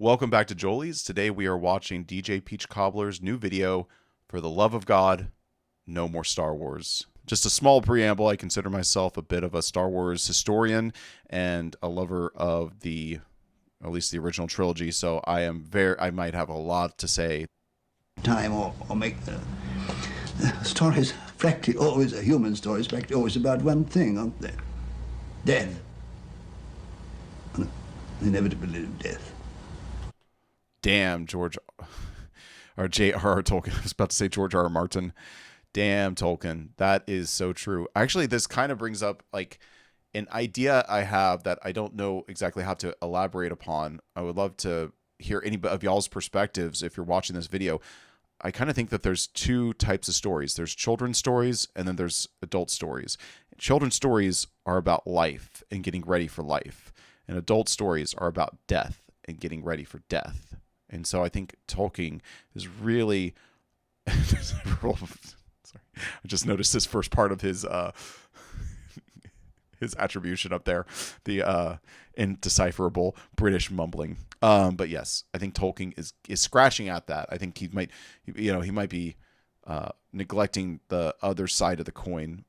Welcome back to Joelee's. Today we are watching DJ Cobbler's new video, For the Love of God, No More Star Wars. Just a small preamble, I consider myself a bit of a Star Wars historian and a lover of at least the original trilogy, so I might have a lot to say. Time or make the stories practically always, a human stories practically always about one thing, aren't they? Death. The inevitability of death. Damn, George, or J.R.R. Tolkien. I was about to say George R.R. Martin. Damn, Tolkien. That is so true. Actually, this kind of brings up like an idea I have that I don't know exactly how to elaborate upon. I would love to hear any of y'all's perspectives if you're watching this video. I kind of think that there's two types of stories. There's children's stories and then there's adult stories. Children's stories are about life and getting ready for life. And adult stories are about death and getting ready for death. And so I think Tolkien is really sorry, I just noticed this first part of his attribution up there, the indecipherable British mumbling. But yes, I think Tolkien is scratching at that. I think he might be neglecting the other side of the coin.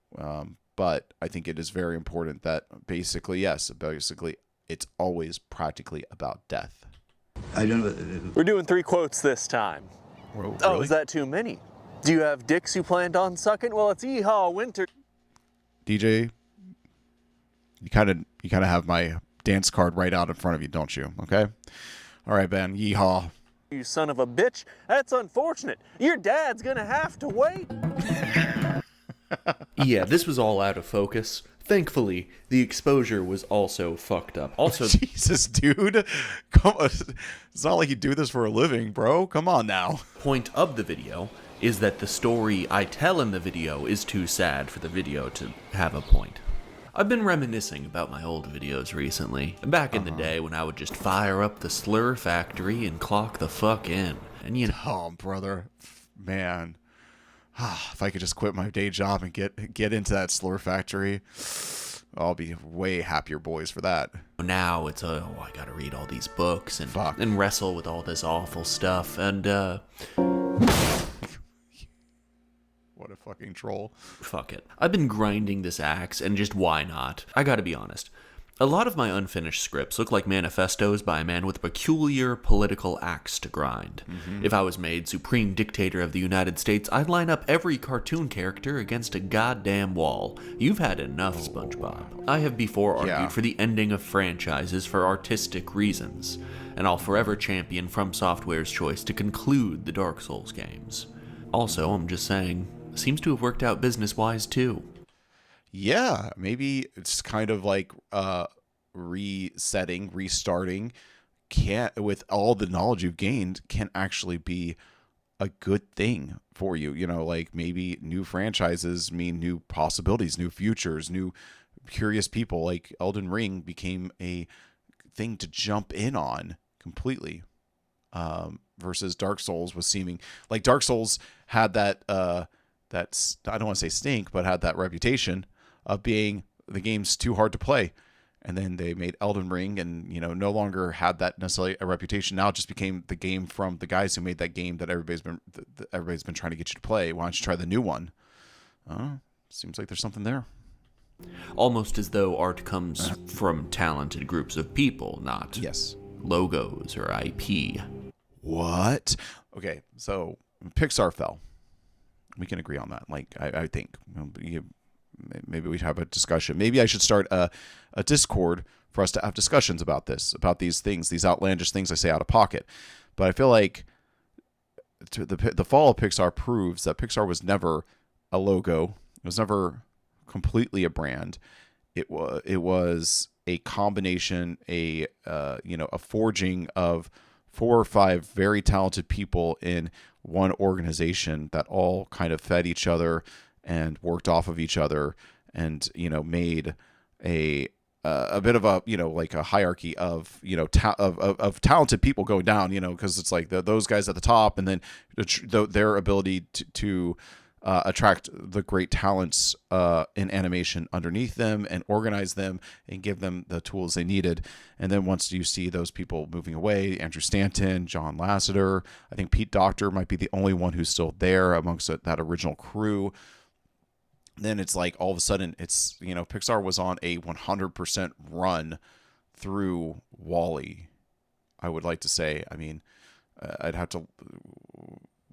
But I think it is very important that basically it's always practically about death. I don't know. We're doing 3 quotes this time. Whoa, really? Oh, is that too many? Do you have dicks you planned on sucking? Well, it's yeehaw winter. DJ, you kind of have my dance card right out in front of you, don't you? Okay. All right, Ben. Yeehaw. You son of a bitch. That's unfortunate. Your dad's gonna have to wait. Yeah, this was all out of focus. Thankfully, the exposure was also fucked up. Also, Jesus, dude. Come on. It's not like you do this for a living, bro. Come on now. point of the video is that the story I tell in the video is too sad for the video to have a point. I've been reminiscing about my old videos recently. Back in the day when I would just fire up the slur factory and clock the fuck in. And Oh, brother. Man. If I could just quit my day job and get into that slur factory, I'll be way happier boys for that. now it's I gotta read all these books and Fuck. and wrestle with all this awful stuff and What a fucking troll. fuck it. I've been grinding this axe, and just why not? I gotta be honest. A lot of my unfinished scripts look like manifestos by a man with a peculiar political axe to grind. If I was made supreme dictator of the United States, I'd line up every cartoon character against a goddamn wall. You've had enough, SpongeBob. I have before argued for the ending of franchises for artistic reasons, and I'll forever champion From Software's choice to conclude the Dark Souls games. Also, I'm just saying, seems to have worked out business-wise too. Yeah, maybe it's kind of like restarting, with all the knowledge you've gained, can actually be a good thing for you. You know, like maybe new franchises mean new possibilities, new futures, new curious people. Like Elden Ring became a thing to jump in on completely. Versus Dark Souls was seeming like Dark Souls had that I don't want to say stink, but had that reputation of being the game's too hard to play. And then they made Elden Ring and, no longer had that necessarily a reputation. Now it just became the game from the guys who made that game that everybody's been trying to get you to play. Why don't you try the new one? Seems like there's something there. Almost as though art comes from talented groups of people, not logos or IP. What? Okay, so Pixar fell. We can agree on that. Like, I think maybe we'd have a discussion. Maybe I should start a Discord for us to have discussions about these things, these outlandish things I say out of pocket. But I feel like the fall of Pixar proves that Pixar was never a logo. It was never completely a brand. It was a combination, a forging of 4 or 5 very talented people in one organization that all kind of fed each other and worked off of each other, and made a bit of a like a hierarchy of of talented people going down, because it's like those guys at the top, and then their ability to attract the great talents in animation underneath them and organize them and give them the tools they needed. And then once you see those people moving away, Andrew Stanton, John Lasseter, I think Pete Docter might be the only one who's still there amongst that original crew. Then it's like all of a sudden it's, Pixar was on a 100% run through WALL-E, I would like to say. I mean, I'd have to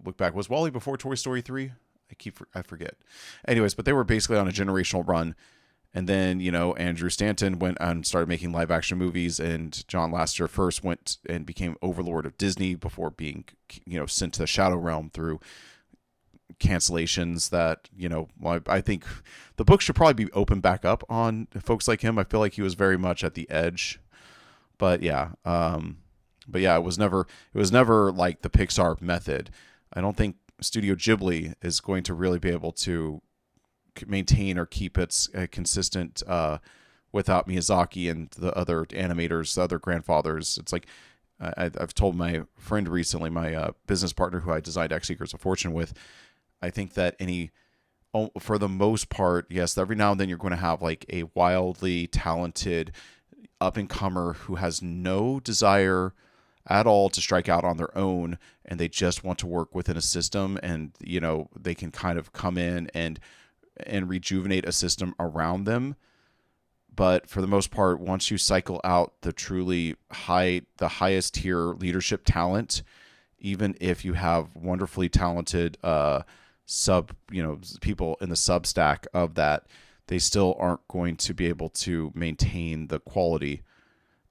look back. Was WALL-E before Toy Story 3? I forget. Anyways, but they were basically on a generational run. And then, Andrew Stanton went and started making live action movies, and John Lasseter first went and became overlord of Disney before being, sent to the Shadow Realm through cancellations that, I think the book should probably be opened back up on folks like him. I feel like he was very much at the edge. But yeah, it was never like the Pixar method. I don't think Studio Ghibli is going to really be able to maintain or keep its consistent without Miyazaki and the other animators, the other grandfathers. It's like I've told my friend recently, my business partner who I designed X Seekers of Fortune with, I think that for the most part, yes, every now and then you're going to have like a wildly talented up-and-comer who has no desire at all to strike out on their own, and they just want to work within a system, and they can kind of come in and rejuvenate a system around them. But for the most part, once you cycle out the highest tier leadership talent, even if you have wonderfully talented people in the sub stack of that, they still aren't going to be able to maintain the quality.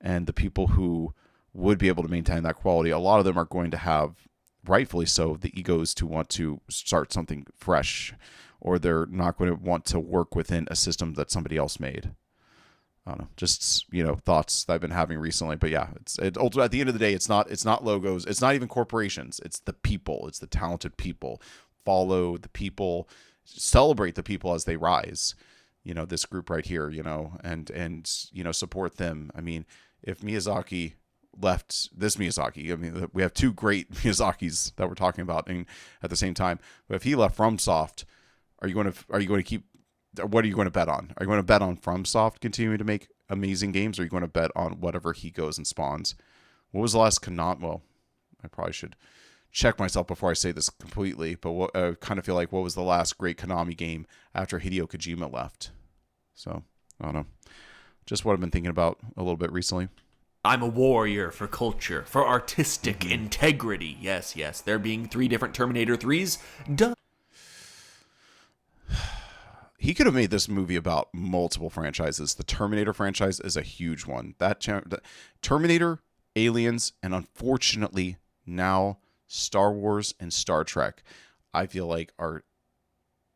And the people who would be able to maintain that quality, a lot of them are going to have, rightfully so, the egos to want to start something fresh, or they're not going to want to work within a system that somebody else made. I don't know, just thoughts that I've been having recently. But yeah, ultimately at the end of the day, it's not logos, it's not even corporations, it's the people, it's the talented people. Follow the people, celebrate the people as they rise. This group right here, and support them. I mean, if Miyazaki left this Miyazaki, I mean, we have two great Miyazakis that we're talking about at the same time. But if he left FromSoft, are you going to keep? What are you going to bet on? Are you going to bet on FromSoft continuing to make amazing games, or are you going to bet on whatever he goes and spawns? What was the last Konami? Well, I probably should check myself before I say this completely, but I kind of feel like what was the last great Konami game after Hideo Kojima left? So I don't know. Just what I've been thinking about a little bit recently. I'm a warrior for culture, for artistic integrity. Yes, there being 3 different Terminator 3s. Duh. He could have made this movie about multiple franchises. The Terminator franchise is a huge one. The Terminator, Aliens, and unfortunately now Star Wars and Star Trek, I feel like are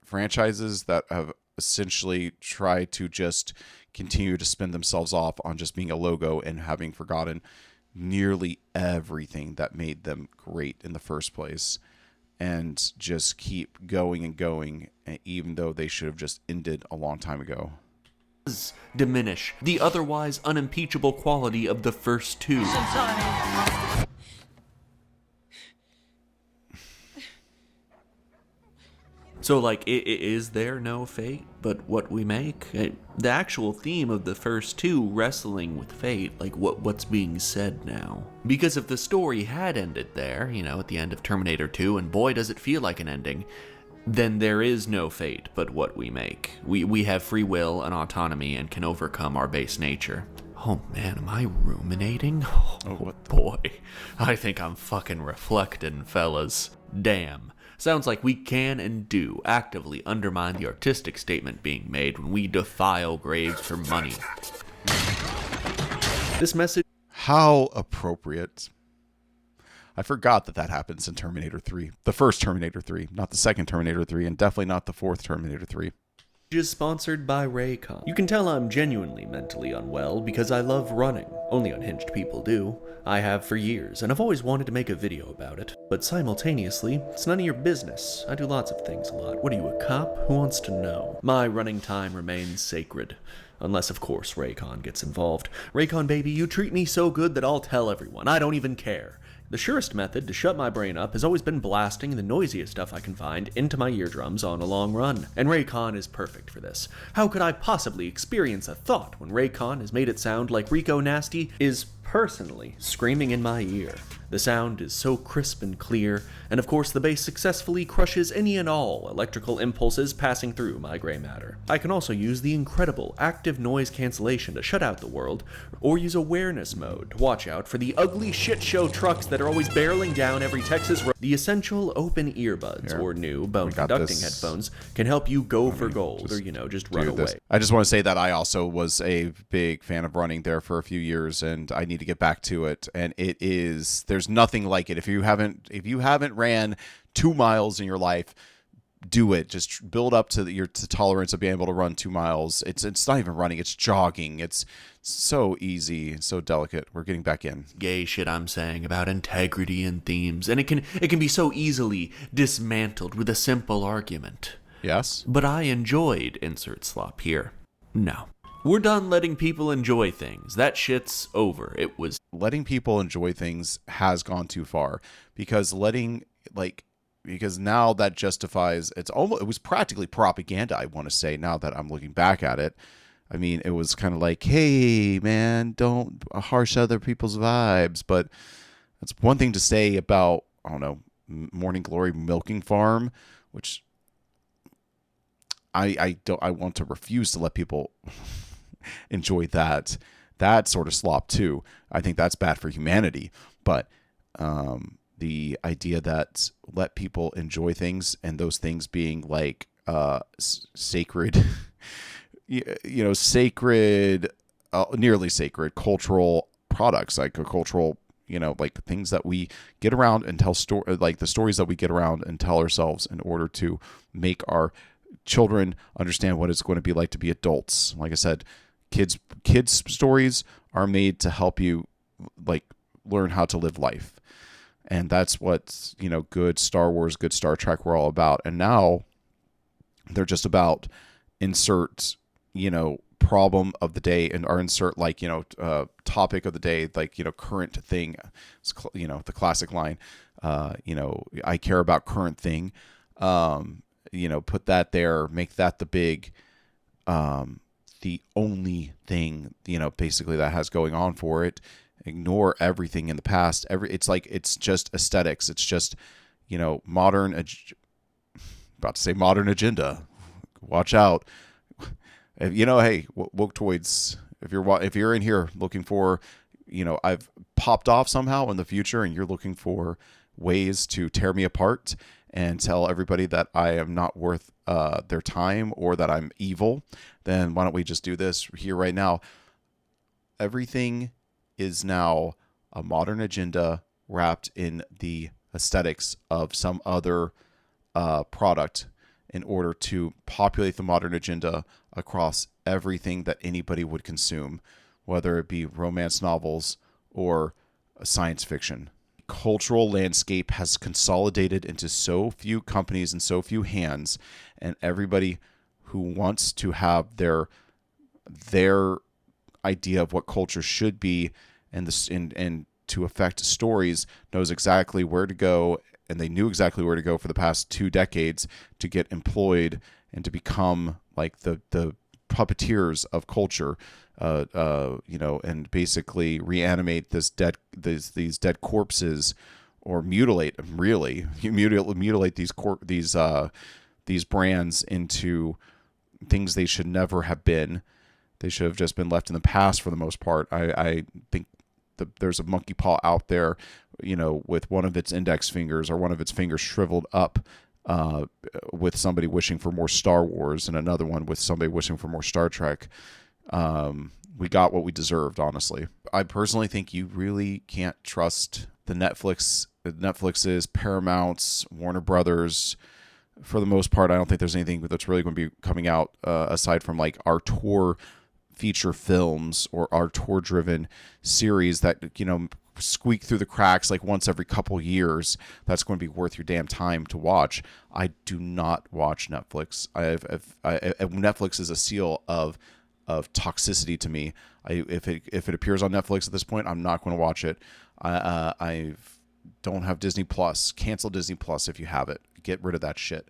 franchises that have essentially tried to just continue to spin themselves off on just being a logo and having forgotten nearly everything that made them great in the first place, and just keep going and going, even though they should have just ended a long time ago. Diminish the otherwise unimpeachable quality of the first 2. So, is there no fate but what we make? The actual theme of the first 2, wrestling with fate, what's being said now? Because if the story had ended there, at the end of Terminator 2, and boy does it feel like an ending, then there is no fate but what we make. We have free will and autonomy and can overcome our base nature. Oh man, am I ruminating? Oh boy, I think I'm fucking reflecting, fellas. Damn. Sounds like we can and do actively undermine the artistic statement being made when we defile graves for money. This message... How appropriate. I forgot that happens in Terminator 3. The first Terminator 3, not the second Terminator 3, and definitely not the fourth Terminator 3. Is sponsored by Raycon. You can tell I'm genuinely mentally unwell because I love running. Only unhinged people do. I have for years, and I've always wanted to make a video about it. But simultaneously, it's none of your business. I do lots of things a lot. What are you, a cop? Who wants to know? My running time remains sacred. Unless, of course, Raycon gets involved. Raycon, baby, you treat me so good that I'll tell everyone. I don't even care. The surest method to shut my brain up has always been blasting the noisiest stuff I can find into my eardrums on a long run, and Raycon is perfect for this. How could I possibly experience a thought when Raycon has made it sound like Rico Nasty is personally screaming in my ear? The sound is so crisp and clear, and of course the bass successfully crushes any and all electrical impulses passing through my gray matter. I can also use the incredible active noise cancellation to shut out the world, or use awareness mode to watch out for the ugly shit show trucks that are always barreling down every Texas road. The essential open earbuds, Here, or new bone we got conducting this. headphones, can help you go for gold, or just run do this. away. I just want to say that I also was a big fan of running there for a few years, and I need to get back to it. And there's nothing like it. If you haven't ran 2 miles in your life, do it. Just build up to your tolerance of being able to run 2 miles. It's not even running, it's jogging. It's so easy, so delicate. We're getting back in. Gay shit I'm saying about integrity and themes, and it can be so easily dismantled with a simple argument. Yes? But I enjoyed insert slop here. No. We're done letting people enjoy things. That shit's over. It was Letting people enjoy things has gone too far, because now that justifies, it was practically propaganda, I want to say, now that I'm looking back at it. I mean, it was kind of like, hey man, don't harsh other people's vibes. But that's one thing to say about, I don't know, Morning Glory Milking Farm, which I want to refuse to let people enjoy that sort of slop too. I think that's bad for humanity. But the idea that let people enjoy things, and those things being like sacred, sacred, nearly sacred cultural products, like a cultural, like things that we get around and tell like the stories that we get around and tell ourselves in order to make our children understand what it's going to be like to be adults. Like I said, kids stories are made to help you like learn how to live life. And that's what, good Star Wars, good Star Trek were all about. And now they're just about insert, problem of the day, and or insert like, topic of the day, like, current thing, the classic line, I care about current thing. Put that there, make that the only thing, basically that has going on for it. Ignore everything in the past. It's just aesthetics. It's just, modern agenda. Watch out. Hey, Woketoids, if you're in here looking for, I've popped off somehow in the future and you're looking for ways to tear me apart and tell everybody that I am not worth their time or that I'm evil, then why don't we just do this here right now? Everything is now a modern agenda wrapped in the aesthetics of some other product in order to populate the modern agenda across everything that anybody would consume, whether it be romance novels or science fiction. Cultural landscape has consolidated into so few companies and so few hands, and everybody who wants to have their idea of what culture should be and to affect stories knows exactly where to go, and they knew exactly where to go for the past 2 decades to get employed and to become like the puppeteers of culture, and basically reanimate these dead corpses, or mutilate these brands into things they should never have been. They should have just been left in the past for the most part. I think there's a monkey paw out there, with one of its index fingers or one of its fingers shriveled up, with somebody wishing for more Star Wars, and another one with somebody wishing for more Star Trek. We got what we deserved, honestly. I personally think you really can't trust the Netflix's, Paramount's, Warner Brothers. For the most part, I don't think there's anything that's really going to be coming out aside from like our tour feature films or our tour-driven series that, squeak through the cracks like once every couple years. That's going to be worth your damn time to watch. I do not watch Netflix. Netflix is a seal of toxicity to me. If it appears on Netflix at this point, I'm not going to watch it. I've don't have Disney Plus. Cancel Disney Plus if you have it. Get rid of that shit.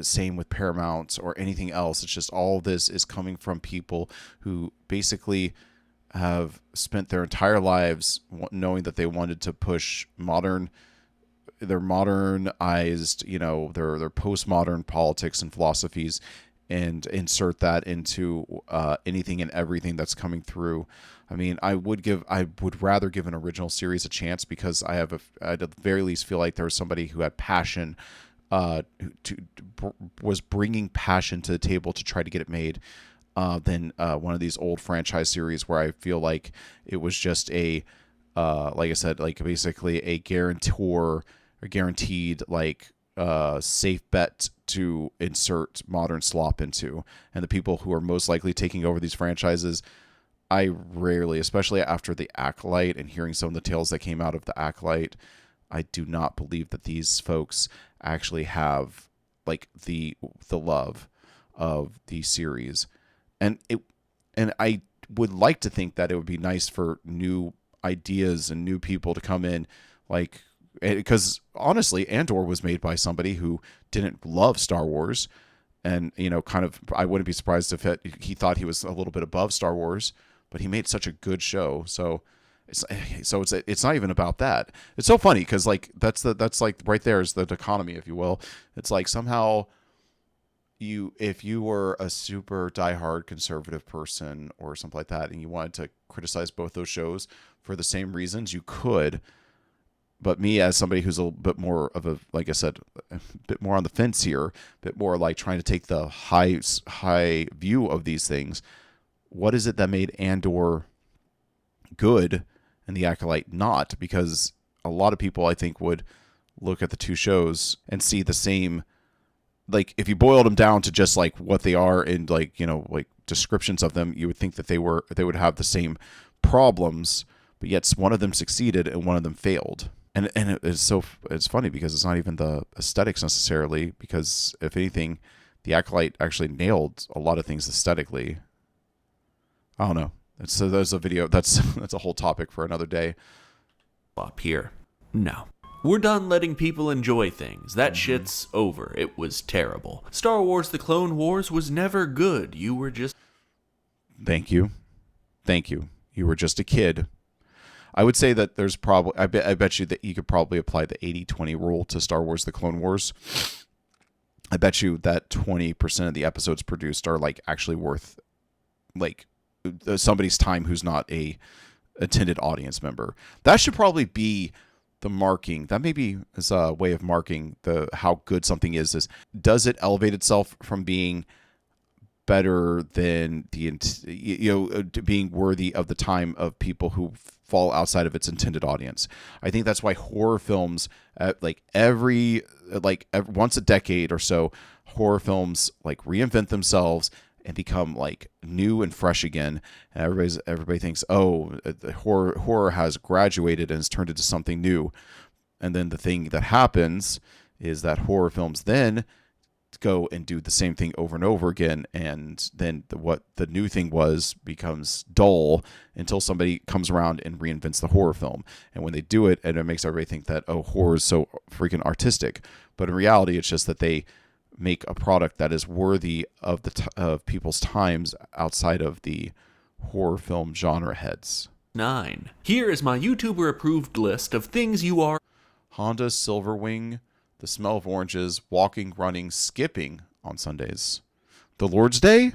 Same with Paramount or anything else. It's just all this is coming from people who basically have spent their entire lives knowing that they wanted to push their modernized, their postmodern politics and philosophies, and insert that into anything and everything that's coming through. I mean, I would rather give an original series a chance, because I at the very least feel like there was somebody who had passion, was bringing passion to the table to try to get it made, than one of these old franchise series where I feel like it was just like I said, like basically a guaranteed like safe bet to insert modern slop into. And the people who are most likely taking over these franchises, I rarely, especially after The Acolyte and hearing some of the tales that came out of The Acolyte, I do not believe that these folks actually have like the love of the series. And I would like to think that it would be nice for new ideas and new people to come in, like, because honestly, Andor was made by somebody who didn't love Star Wars, and kind of, I wouldn't be surprised if he thought he was a little bit above Star Wars, but he made such a good show. So it's not even about that. It's so funny because like that's like right there is the dichotomy, if you will. It's like somehow if you were a super diehard conservative person or something like that, and you wanted to criticize both those shows for the same reasons, you could. But me, as somebody who's a little bit more of a, like I said, a bit more on the fence here, a bit more like trying to take the high view of these things. What is it that made Andor good and The Acolyte not? Because a lot of people, I think, would look at the two shows and see the same, like if you boiled them down to just like what they are and like, like descriptions of them, you would think that they would have the same problems, but yet one of them succeeded and one of them failed. And it's funny because it's not even the aesthetics necessarily, because if anything, The Acolyte actually nailed a lot of things aesthetically. I don't know. So there's a video that's a whole topic for another day. Up here. No. We're done letting people enjoy things. That shit's over. It was terrible. Star Wars The Clone Wars was never good. You were just... Thank you. You were just a kid. I would say that there's probably... I bet you that you could probably apply the 80-20 rule to Star Wars The Clone Wars. I bet you that 20% of the episodes produced are like actually worth like somebody's time who's not a attended audience member. That should probably be the marking. That maybe is a way of marking how good something is does it elevate itself from being better than being worthy of the time of people who fall outside of its intended audience. I think that's why horror films, once a decade or so, horror films like reinvent themselves and become like new and fresh again. And everybody thinks, oh, the horror has graduated and has turned into something new. And then the thing that happens is that horror films then go and do the same thing over and over again, and then what the new thing becomes dull until somebody comes around and reinvents the horror film. And when they do it, and it makes everybody think that, oh, horror is so freaking artistic. But in reality, it's just that they make a product that is worthy of of people's times outside of the horror film genre heads. 9. Here is my YouTuber approved list of things you are Honda Silverwing, The Smell of Oranges, Walking, Running, Skipping on Sundays. The Lord's Day?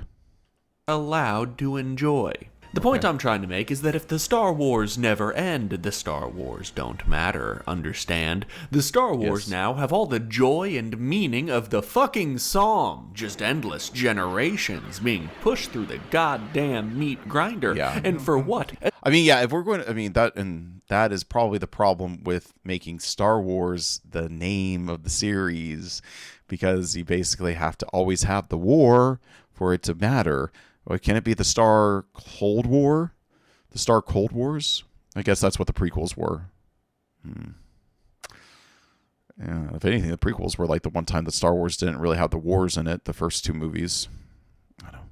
allowed to enjoy. The point I'm trying to make is that if the Star Wars never end, the Star Wars don't matter, understand? The Star Wars now have all the joy and meaning of the fucking song. Just endless generations being pushed through the goddamn meat grinder. Yeah. And for what? I mean, yeah, if we're going to, I mean, that is probably the problem with making Star Wars the name of the series, because you basically have to always have the war for it to matter. Or can it be the Star Cold War? The Star Cold Wars? I guess that's what the prequels were. Yeah, if anything, the prequels were like the one time that Star Wars didn't really have the wars in it, the first two movies. I don't know.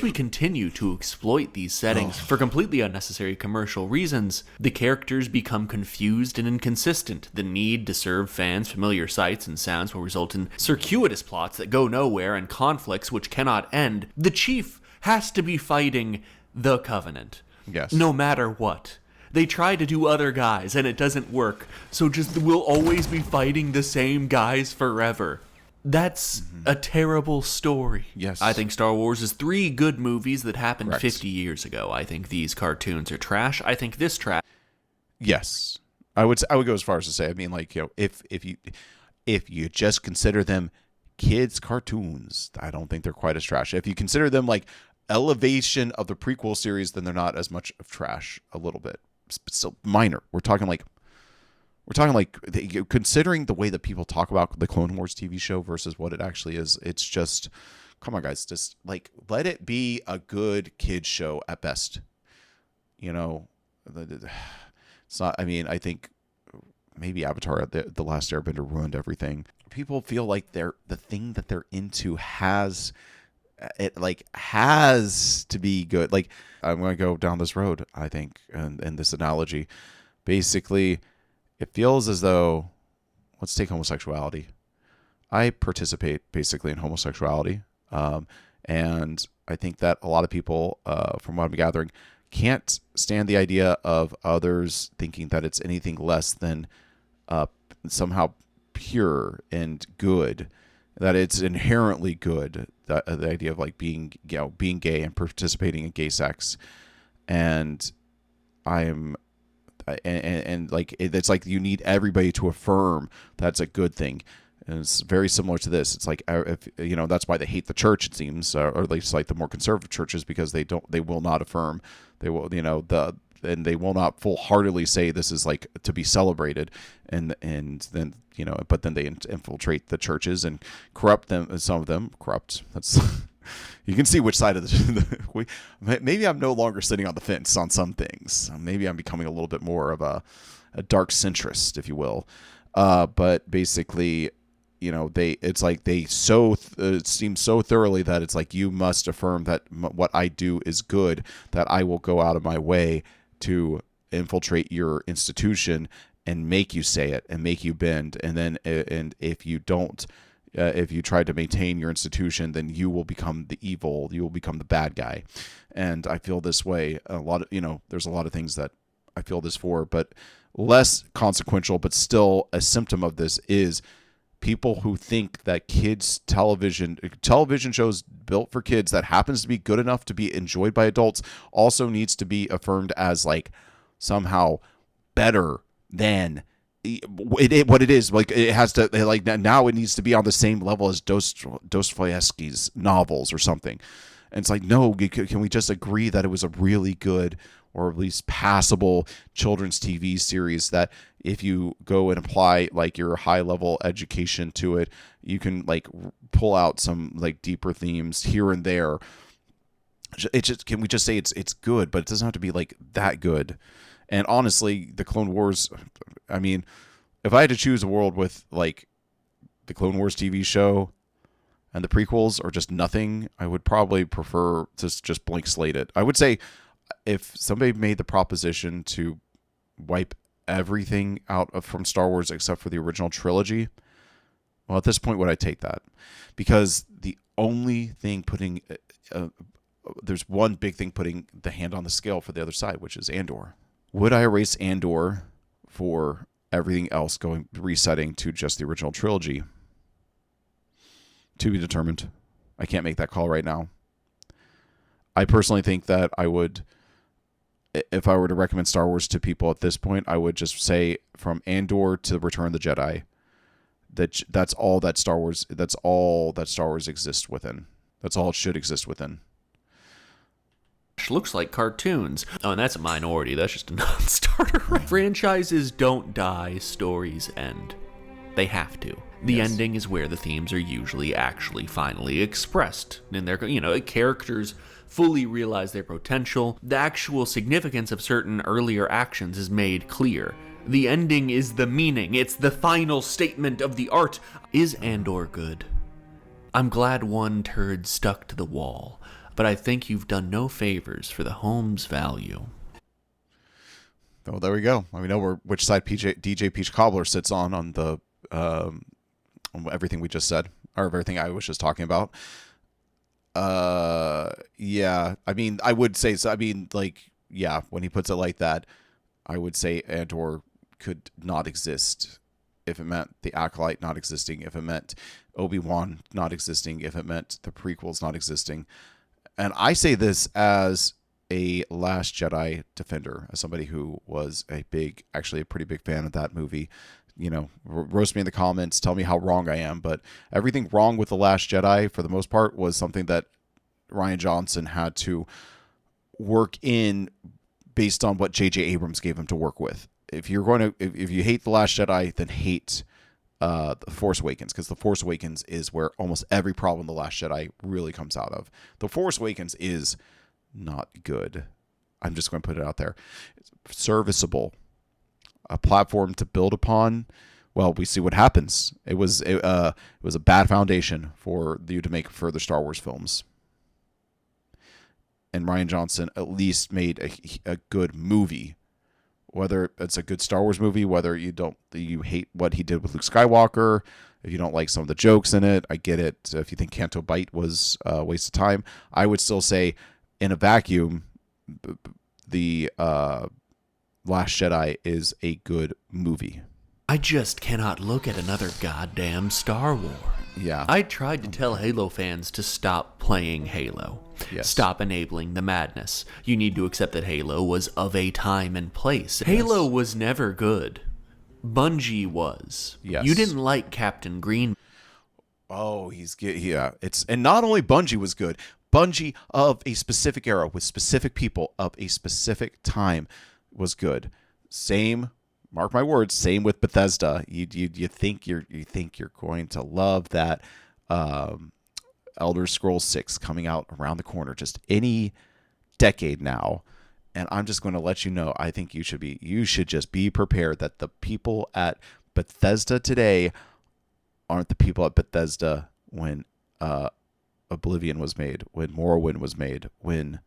We continue to exploit these settings for completely unnecessary commercial reasons. The characters become confused and inconsistent. The need to serve fans familiar sights and sounds will result in circuitous plots that go nowhere and conflicts which cannot end. The Chief has to be fighting the Covenant. Yes. No matter what. They try to do other guys and it doesn't work. So just we'll always be fighting the same guys forever. That's a terrible story. Yes. I think Star Wars is 3 good movies that happened Correct. 50 years ago. I think these cartoons are trash. I think this trash. Yes. I would go as far as to say, I mean, like, you know, if you just consider them kids cartoons, I don't think they're quite as trash. If you consider them like elevation of the prequel series, then they're not as much of trash, a little bit. Still minor. We're talking like considering the way that people talk about the Clone Wars TV show versus what it actually is, it's just, come on guys, just like let it be a good kid show at best. You know, it's not, I mean, I think maybe Avatar, the Last Airbender, ruined everything. People feel like the thing that they're into has to be good. Like, I'm going to go down this road, I think, and this analogy. Basically, it feels as though, let's take homosexuality. I participate basically in homosexuality. And I think that a lot of people, from what I'm gathering, can't stand the idea of others thinking that it's anything less than somehow pure and good, that it's inherently good. The idea of like being gay and participating in gay sex. And like it's like you need everybody to affirm that's a good thing, and it's very similar to this. It's like, if you know, that's why they hate the church, it seems, or at least like the more conservative churches, because they will not affirm, they will, you know, and they will not full-heartedly say this is like to be celebrated, and then, you know, but then they infiltrate the churches and corrupt them. Some of them corrupt. That's you can see which side of the maybe I'm no longer sitting on the fence on some things. Maybe I'm becoming a little bit more of a dark centrist, if you will. But basically, you know, it seems so thoroughly that it's like, you must affirm that what I do is good, that I will go out of my way to infiltrate your institution and make you say it and make you bend. And then, and if you don't, if you try to maintain your institution, then you will become the evil, you will become the bad guy. And I feel this way a lot of, you know, there's a lot of things that I feel this for, but less consequential, but still a symptom of this is people who think that kids television shows built for kids that happens to be good enough to be enjoyed by adults also needs to be affirmed as like somehow better than what it is. Like, it has to, like, now it needs to be on the same level as Dostoevsky's novels or something. And it's like, no, can we just agree that it was a really good, or at least passable, children's TV series that if you go and apply like your high level education to it, you can like pull out some like deeper themes here and there. It just, can we just say it's good, but it doesn't have to be like that good. And honestly, the Clone Wars, I mean, if I had to choose a world with like the Clone Wars TV show and the prequels, or just nothing, I would probably prefer to just blank slate it. I would say, if somebody made the proposition to wipe everything out from Star Wars except for the original trilogy, well, at this point, would I take that? Because the only thing putting, there's one big thing putting the hand on the scale for the other side, which is Andor. Would I erase Andor for everything else resetting to just the original trilogy? To be determined. I can't make that call right now. I personally think that I would, if I were to recommend Star Wars to people at this point, I would just say from Andor to Return of the Jedi, that's all that Star Wars exists within. That's all it should exist within. Looks like cartoons. Oh, and that's a minority. That's just a non-starter. Franchises don't die, stories end. They have to. The ending is where the themes are usually actually finally expressed. And they're, you know, characters fully realize their potential. The actual significance of certain earlier actions is made clear. The ending is the meaning. It's the final statement of the art. Is Andor good? I'm glad one turd stuck to the wall, but but I think you've done no favors for the home's value. Oh, there we go. We know which side DJ Peach Cobbler sits on the on everything we just said, or everything I was just talking about. Yeah. I mean, I would say so. I mean, like, yeah, when he puts it like that, I would say Andor could not exist if it meant the Acolyte not existing, if it meant Obi-Wan not existing, if it meant the prequels not existing. And I say this as a Last Jedi defender, as somebody who was actually a pretty big fan of that movie. You know, roast me in the comments, tell me how wrong I am, but everything wrong with The Last Jedi, for the most part, was something that Rian Johnson had to work in based on what J.J. Abrams gave him to work with. If you hate The Last Jedi, then hate The Force Awakens, because The Force Awakens is where almost every problem The Last Jedi really comes out of. The Force Awakens is not good. I'm just going to put it out there. It's serviceable. A platform to build upon. Well, we see what happens. It was a bad foundation for you to make further Star Wars films. And Rian Johnson at least made a good movie. Whether it's a good Star Wars movie, whether you hate what he did with Luke Skywalker, if you don't like some of the jokes in it, I get it. If you think Canto Bight was a waste of time, I would still say, in a vacuum, the Last Jedi is a good movie. I just cannot look at another goddamn Star Wars. Yeah. I tried to tell Halo fans to stop playing Halo. Yes. Stop enabling the madness. You need to accept that Halo was of a time and place. Halo was never good. Bungie was. Yes. You didn't like Captain Green. Oh, and not only Bungie was good. Bungie of a specific era with specific people of a specific time was good. Same, mark my words, same with Bethesda. You think you're going to love that Elder Scrolls 6 coming out around the corner just any decade now. And I'm just going to let you know, I think you should just be prepared that the people at Bethesda today aren't the people at Bethesda when Oblivion was made, when Morrowind was made, when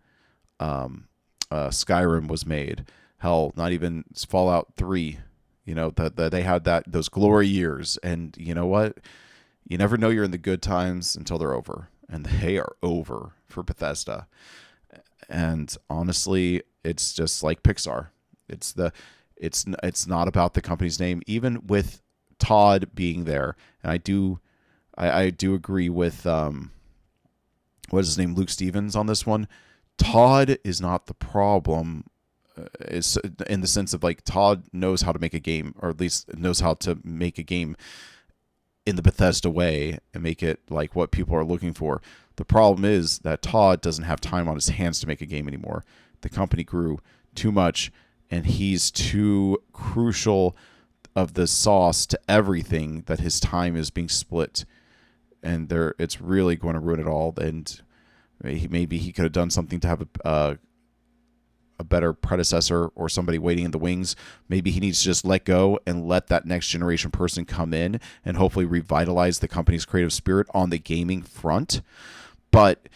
Skyrim was made. Hell, not even Fallout 3. You know, they had those glory years. And you know what? You never know you're in the good times until they're over. And they are over for Bethesda. And honestly, it's just like Pixar. It's not about the company's name. Even with Todd being there, and I do agree with what is his name, Luke Stevens, on this one. Todd is not the problem. Is in the sense of, like, Todd knows how to make a game, or at least knows how to make a game in the Bethesda way and make it like what people are looking for. The problem is that Todd doesn't have time on his hands to make a game anymore. The company grew too much, and he's too crucial of the sauce to everything that his time is being split, and it's really going to ruin it all. And maybe he could have done something to have a better predecessor or somebody waiting in the wings. Maybe he needs to just let go and let that next generation person come in and hopefully revitalize the company's creative spirit on the gaming front. But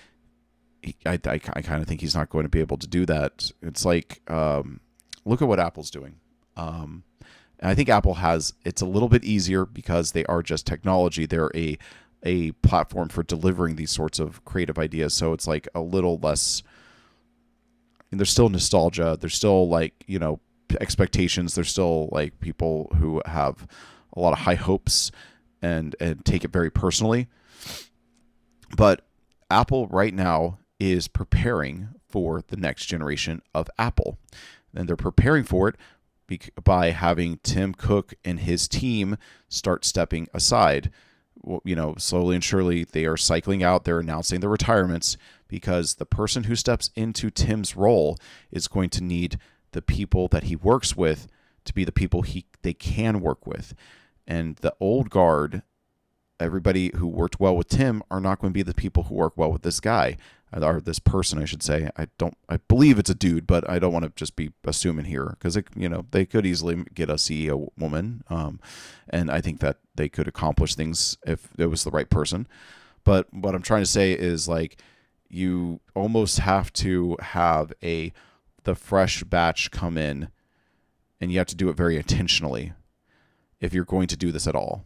I kind of think he's not going to be able to do that. It's like, look at what Apple's doing. And I think Apple it's a little bit easier because they are just technology. They're a platform for delivering these sorts of creative ideas. So it's like a little less, and there's still nostalgia. There's still, like, you know, expectations. There's still, like, people who have a lot of high hopes and take it very personally. But Apple right now is preparing for the next generation of Apple. And they're preparing for it by having Tim Cook and his team start stepping aside. You know, slowly and surely they are cycling out. They're announcing their retirements because the person who steps into Tim's role is going to need the people that he works with to be the people they can work with. And the old guard, everybody who worked well with Tim, are not going to be the people who work well with this guy, or this person, I should say. I believe it's a dude, but I don't want to just be assuming here, because they could easily get a CEO woman, and I think that they could accomplish things if it was the right person. But what I'm trying to say is, like, you almost have to have the fresh batch come in, and you have to do it very intentionally if you're going to do this at all.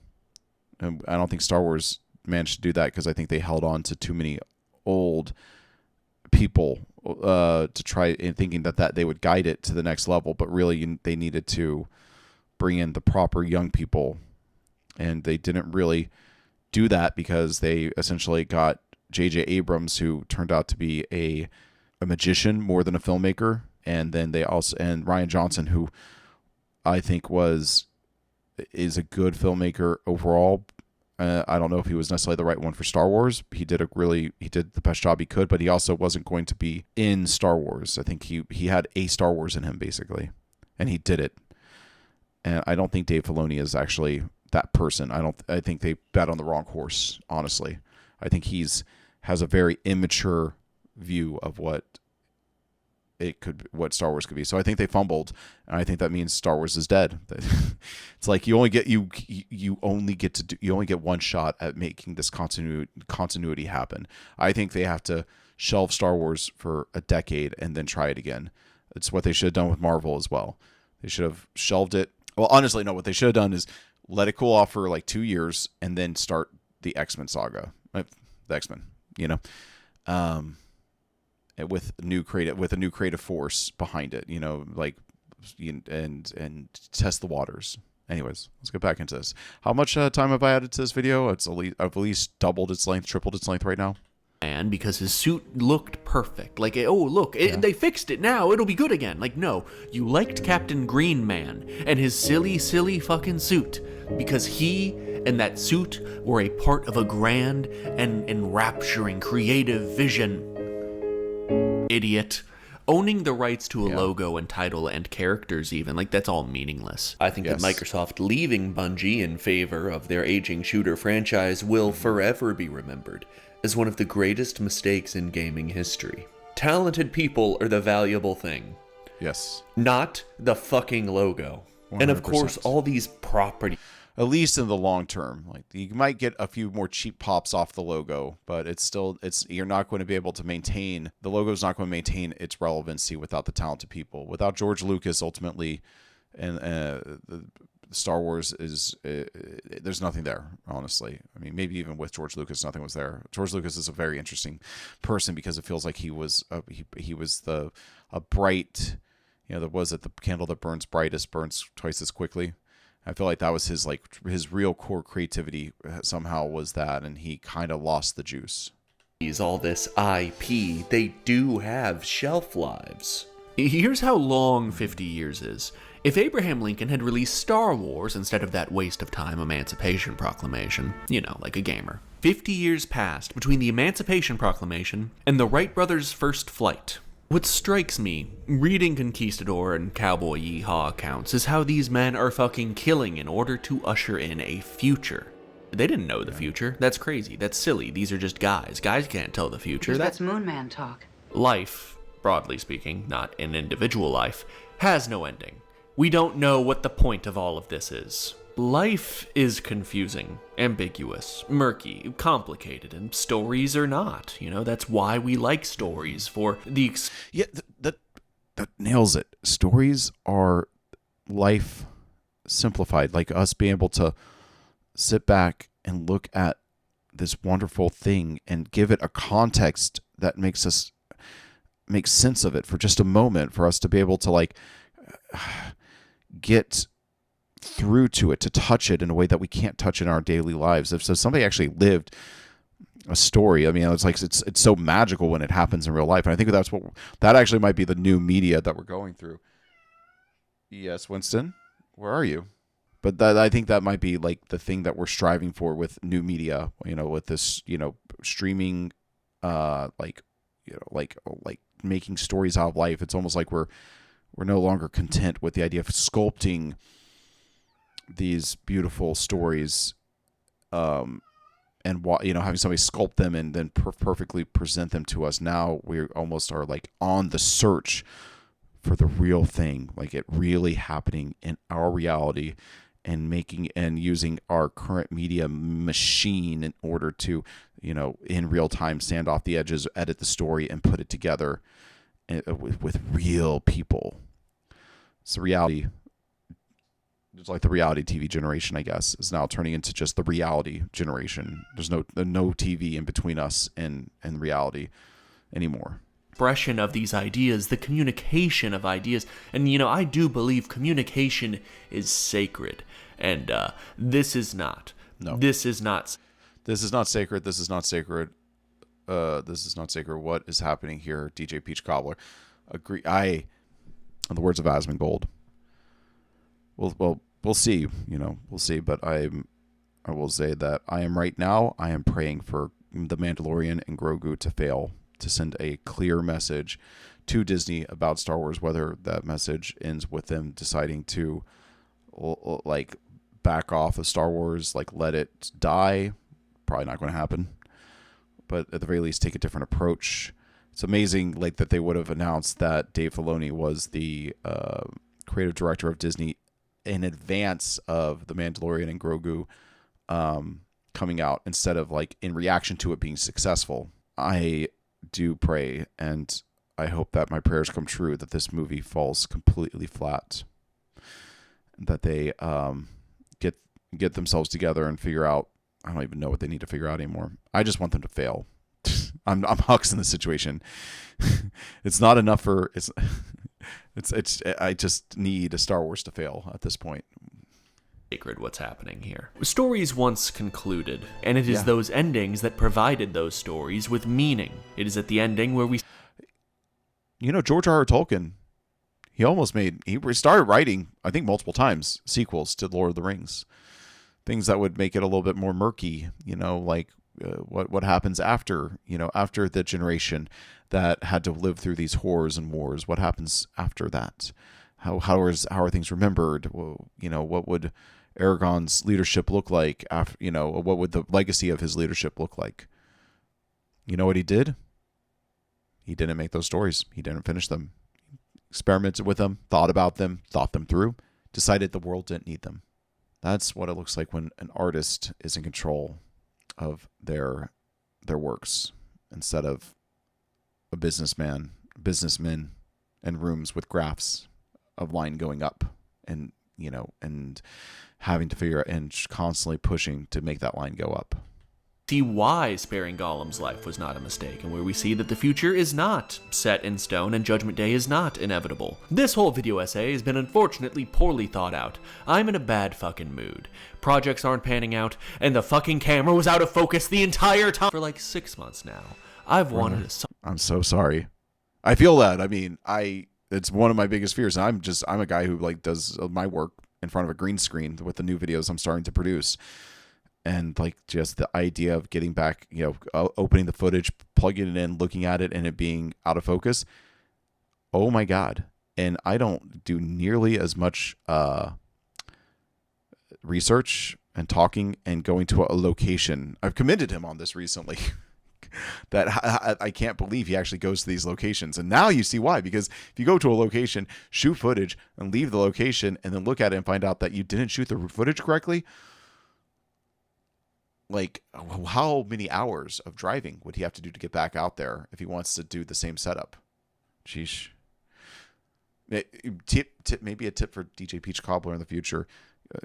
And I don't think Star Wars managed to do that because I think they held on to too many old people to try in thinking that they would guide it to the next level, but really they needed to bring in the proper young people, and they didn't really do that because they essentially got J.J. Abrams, who turned out to be a magician more than a filmmaker, and then and Rian Johnson, who I think is a good filmmaker overall. I don't know if he was necessarily the right one for Star Wars. He did the best job he could, but he also wasn't going to be in Star Wars. I think he had a Star Wars in him, basically, and he did it. And I don't think Dave Filoni is actually that person. I think they bet on the wrong horse, honestly. I think has a very immature view of what Star Wars could be. So I think they fumbled, and I think that means Star Wars is dead. It's like you only get one shot at making this continuity happen. I think they have to shelve Star Wars for a decade and then try it again. It's what they should have done with Marvel as well. They should have shelved it. Well, honestly, no. What they should have done is let it cool off for like 2 years and then start the X-Men saga, the X-Men. With a new creative force behind it, and test the waters. Anyways, let's get back into this. How much time have I added to this video? I've at least doubled its length, tripled its length right now. Man, because his suit looked perfect. Like, oh, look, they fixed it now. It'll be good again. Like, no, you liked Captain Green Man and his silly, silly fucking suit because he and that suit were a part of a grand and enrapturing creative vision. Idiot. Owning the rights to a logo and title and characters even, like, that's all meaningless. I think that Microsoft leaving Bungie in favor of their aging shooter franchise will forever be remembered as one of the greatest mistakes in gaming history. Talented people are the valuable thing. Yes. Not the fucking logo. 100%. And of course, all these properties. At least in the long term, like you might get a few more cheap pops off the logo, but you're not going to be able to maintain, the logo's not going to maintain its relevancy without the talented people. Without George Lucas, ultimately, and Star Wars there's nothing there, honestly. I mean, maybe even with George Lucas, nothing was there. George Lucas is a very interesting person because it feels like he was a bright, the candle that burns brightest burns twice as quickly. I feel like that was his real core creativity somehow was that, and he kind of lost the juice. All this IP, they do have shelf lives. Here's how long 50 years is. If Abraham Lincoln had released Star Wars instead of that waste of time Emancipation Proclamation, like a gamer, 50 years passed between the Emancipation Proclamation and the Wright brothers' first flight. What strikes me, reading Conquistador and Cowboy Yeehaw accounts, is how these men are fucking killing in order to usher in a future. They didn't know the future. That's crazy. That's silly. These are just guys. Guys can't tell the future. That's Moon Man talk. Life, broadly speaking, not an individual life, has no ending. We don't know what the point of all of this is. Life is confusing, ambiguous, murky, complicated, and stories are not. That's why we like stories, for the... that nails it. Stories are life simplified, like us being able to sit back and look at this wonderful thing and give it a context that makes sense of it for just a moment, for us to be able to get through to it, to touch it in a way that we can't touch in our daily lives. If somebody actually lived a story, I mean, it's so magical when it happens in real life, and I think that actually might be the new media that we're going through. Yes, Winston, where are you? But I think that might be like the thing that we're striving for with new media. With this, streaming, making stories out of life. It's almost like we're no longer content with the idea of sculpting these beautiful stories, and having somebody sculpt them and then perfectly present them to us. Now we almost are on the search for the real thing, it really happening in our reality, and making and using our current media machine in order to, in real time sand off the edges, edit the story, and put it together with real people. It's the reality. It's like the reality TV generation, I guess, is now turning into just the reality generation. There's no TV in between us and reality anymore. Expression of these ideas, the communication of ideas. And, I do believe communication is sacred. And this is not. No. This is not. This is not sacred. This is not sacred. This is not sacred. What is happening here, DJ Peach Cobbler? Agree. In the words of Asmongold, we'll see. We'll see. But I will say that I am praying for the Mandalorian and Grogu to fail, to send a clear message to Disney about Star Wars, whether that message ends with them deciding to like back off of Star Wars, like let it die. Probably not going to happen, but at the very least take a different approach. It's amazing like that they would have announced that Dave Filoni was the creative director of Disney in advance of the Mandalorian and Grogu coming out, instead of like in reaction to it being successful. I do pray, and I hope that my prayers come true, that this movie falls completely flat, that they get themselves together and figure out. I don't even know what they need to figure out anymore. I just want them to fail. I'm Hux in this situation. It's not enough for it's. I just need a Star Wars to fail at this point. Sacred what's happening here. Stories once concluded, and it is those endings that provided those stories with meaning. It is at the ending where we... George R.R. Tolkien, he started writing, I think multiple times, sequels to Lord of the Rings. Things that would make it a little bit more murky, like what happens after, after the generation that had to live through these horrors and wars. What happens after that? How are things remembered? Well, what would Aragorn's leadership look like after, what would the legacy of his leadership look like? You know what he did? He didn't make those stories. He didn't finish them. Experimented with them, thought about them, thought them through, decided the world didn't need them. That's what it looks like when an artist is in control of their works, instead of a businessman in rooms with graphs of line going up, and having to figure out and constantly pushing to make that line go up. See why sparing Gollum's life was not a mistake, and where we see that the future is not set in stone and Judgment Day is not inevitable. This whole video essay has been unfortunately poorly thought out. I'm in a bad fucking mood. Projects aren't panning out, and the fucking camera was out of focus the entire time for like 6 months now. I've wanted to... I'm so sorry. I feel that. I mean, it's one of my biggest fears. And I'm a guy who like does my work in front of a green screen with the new videos I'm starting to produce. And like just the idea of getting back, opening the footage, plugging it in, looking at it, and it being out of focus. Oh my God. And I don't do nearly as much research and talking and going to a location. I've commended him on this recently. That I can't believe he actually goes to these locations. And now you see why. Because if you go to a location, shoot footage, and leave the location, and then look at it and find out that you didn't shoot the footage correctly, like, how many hours of driving would he have to do to get back out there if he wants to do the same setup? Sheesh. Maybe a tip for DJ Peach Cobbler in the future.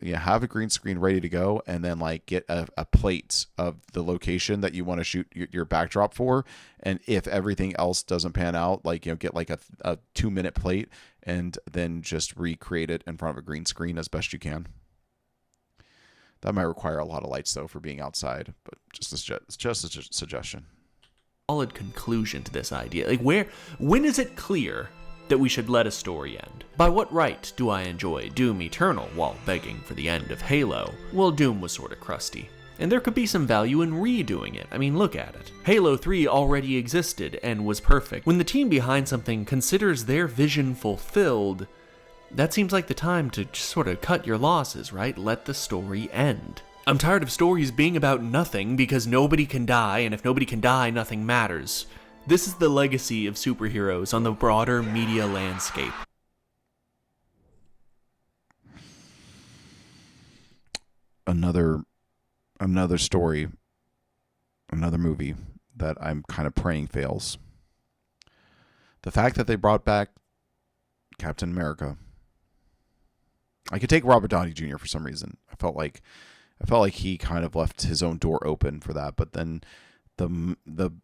Have a green screen ready to go, and then like get a plate of the location that you want to shoot your backdrop for. And if everything else doesn't pan out, like, get like a 2-minute plate, and then just recreate it in front of a green screen as best you can. That might require a lot of lights though for being outside, but it's just a suggestion. Solid conclusion to this idea. Like, when is it clear that we should let a story end? By what right do I enjoy Doom Eternal while begging for the end of Halo? Well, Doom was sort of crusty, and there could be some value in redoing it. I mean, look at it. Halo 3 already existed and was perfect. When the team behind something considers their vision fulfilled, that seems like the time to just sort of cut your losses, right? Let the story end. I'm tired of stories being about nothing because nobody can die, and if nobody can die, nothing matters. This is the legacy of superheroes on the broader media landscape. another story, another movie that I'm kind of praying fails. The fact that they brought back Captain America. I could take Robert Downey Jr. for some reason. I felt like he kind of left his own door open for that, but then the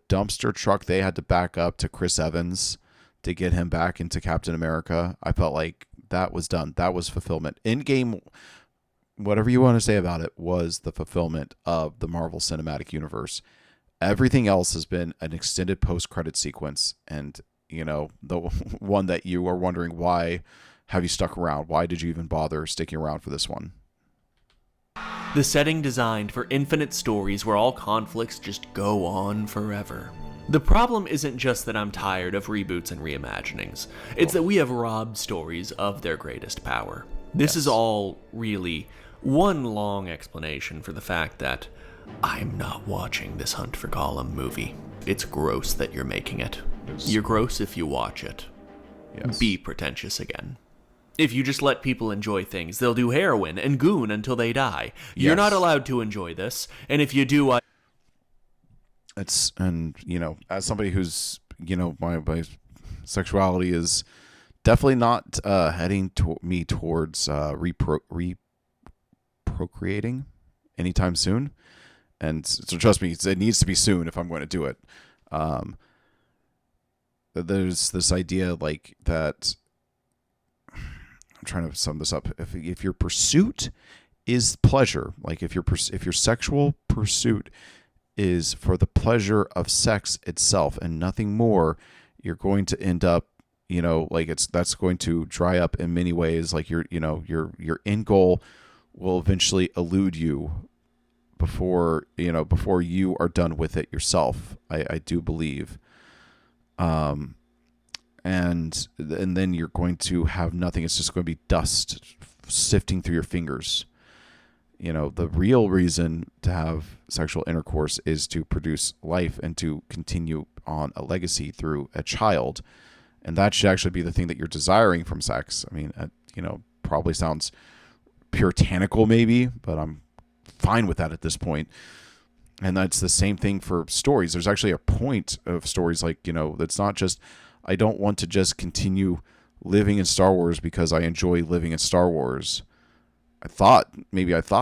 dumpster truck they had to back up to Chris Evans to get him back into Captain America, I felt like that was done. That was fulfillment. Endgame, whatever you want to say about it, was the fulfillment of the Marvel Cinematic Universe. Everything else has been an extended post-credit sequence, and the one that you are wondering, why have you stuck around? Why did you even bother sticking around for this one? The setting designed for infinite stories where all conflicts just go on forever. The problem isn't just that I'm tired of reboots and reimaginings. It's that we have robbed stories of their greatest power. This is all really one long explanation for the fact that I'm not watching this Hunt for Gollum movie. It's gross that you're making it. You're gross if you watch it. Yes. Be pretentious again. If you just let people enjoy things, they'll do heroin and goon until they die. You're Yes. not allowed to enjoy this, and if you do, As somebody who's, my sexuality is definitely not heading me towards procreating anytime soon. And so trust me, it needs to be soon if I'm going to do it. There's this idea like that. I'm trying to sum this up. If your pursuit is pleasure, like if your sexual pursuit is for the pleasure of sex itself and nothing more, you're going to end up, that's going to dry up in many ways. Like your end goal will eventually elude you before you are done with it yourself. I do believe. And then you're going to have nothing. It's just going to be dust sifting through your fingers. The real reason to have sexual intercourse is to produce life and to continue on a legacy through a child. And that should actually be the thing that you're desiring from sex. I mean, probably sounds puritanical maybe, but I'm fine with that at this point. And that's the same thing for stories. There's actually a point of stories that's not just, I don't want to just continue living in Star Wars because I enjoy living in Star Wars. I thought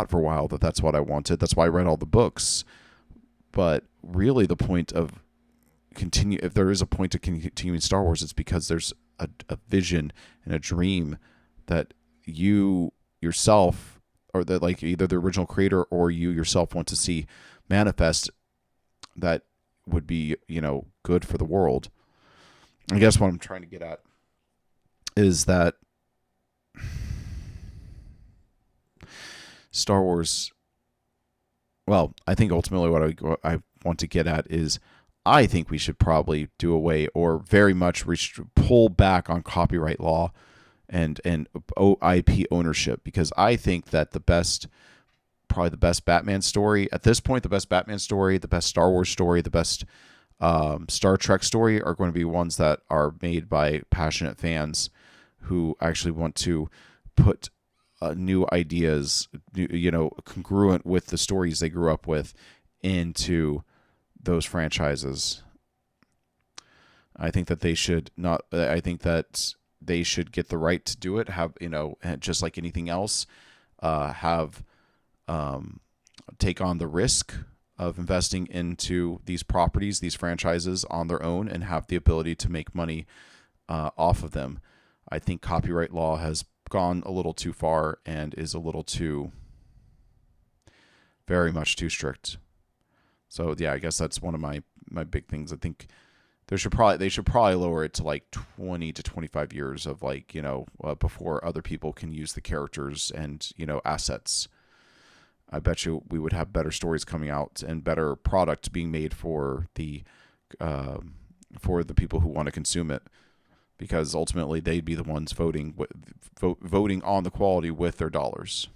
for a while that that's what I wanted. That's why I read all the books. But really the point of if there is a point to continuing Star Wars, it's because there's a vision and a dream that you yourself, or that like either the original creator or you yourself want to see manifest, that would be, good for the world. I guess what I'm trying to get at is that Star Wars, well, I think ultimately what I want to get at is I think we should probably do away or very much pull back on copyright law and IP ownership, because I think that probably the best Batman story at this point, the best Batman story, the best Star Wars story, the best Star Trek story are going to be ones that are made by passionate fans who actually want to put new ideas, congruent with the stories they grew up with, into those franchises. I think that they should not. I think that they should get the right to do it. Have just like anything else, take on the risk of investing into these properties, these franchises on their own, and have the ability to make money off of them. I think copyright law has gone a little too far and is a little very much too strict. So yeah, I guess that's one of my big things. I think they should probably lower it to like 20 to 25 years of before other people can use the characters and assets. I bet you we would have better stories coming out and better product being made for the people who want to consume it, because ultimately they'd be the ones voting on the quality with their dollars.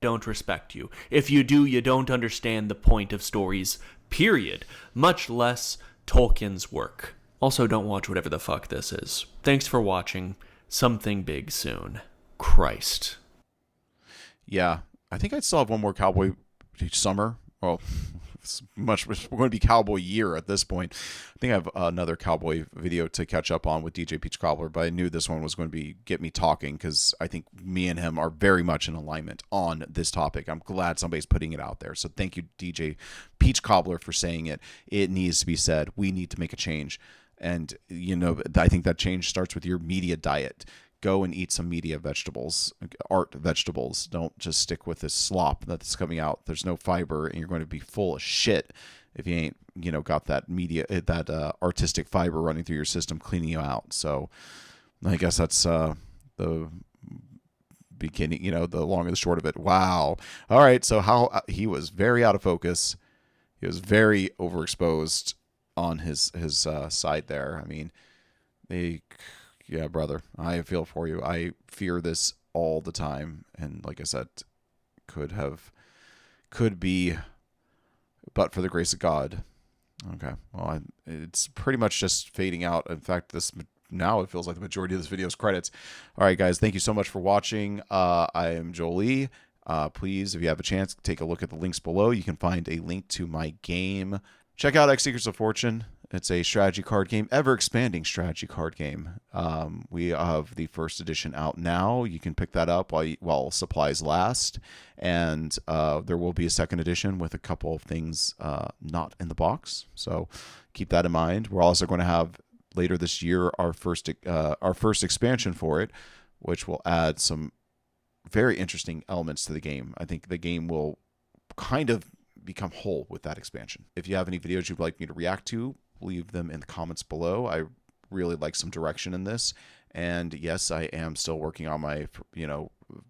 don't respect you. If you do, you don't understand the point of stories, period. Much less Tolkien's work. Also, don't watch whatever the fuck this is. Thanks for watching. Something big soon. Christ. Yeah, I think I still have one more cowboy summer. Well, we're going to be cowboy year at this point. I think I have another cowboy video to catch up on with DJ Peach Cobbler, but I knew this one was going to be get me talking because I think me and him are very much in alignment on this topic. I'm glad somebody's putting it out there. So thank you, DJ Peach Cobbler, for saying it. It needs to be said. We need to make a change. And, I think that change starts with your media diet. Go and eat some media vegetables, art vegetables. Don't just stick with this slop that's coming out. There's no fiber, and you're going to be full of shit if you ain't, got that artistic fiber running through your system, cleaning you out. So I guess that's the beginning, the long and the short of it. Wow. All right. So how he was very out of focus. He was very overexposed on his side there. I mean, yeah, brother, I feel for you. I fear this all the time. And like I said, could be, but for the grace of God. Okay. Well, it's pretty much just fading out. In fact, now it feels like the majority of this video is credits. All right, guys, thank you so much for watching. I am Joelee. Please, if you have a chance, take a look at the links below. You can find a link to my game. Check out X Secrets of Fortune. It's a strategy card game, ever-expanding strategy card game. We have the first edition out now. You can pick that up while supplies last. And there will be a second edition with a couple of things not in the box. So keep that in mind. We're also going to have, later this year, our first expansion for it, which will add some very interesting elements to the game. I think the game will kind of become whole with that expansion. If you have any videos you'd like me to react to, leave them in the comments below. I really like some direction in this. And yes, I am still working on my,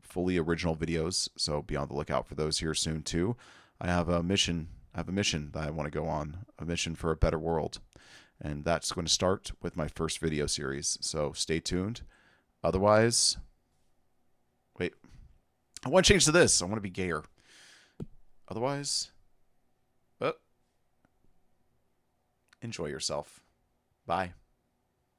fully original videos. So be on the lookout for those here soon too. I have a mission that I want to go on, a mission for a better world. And that's going to start with my first video series. So stay tuned. Otherwise, wait, I want to change to this. I want to be gayer. Otherwise, enjoy yourself. Bye.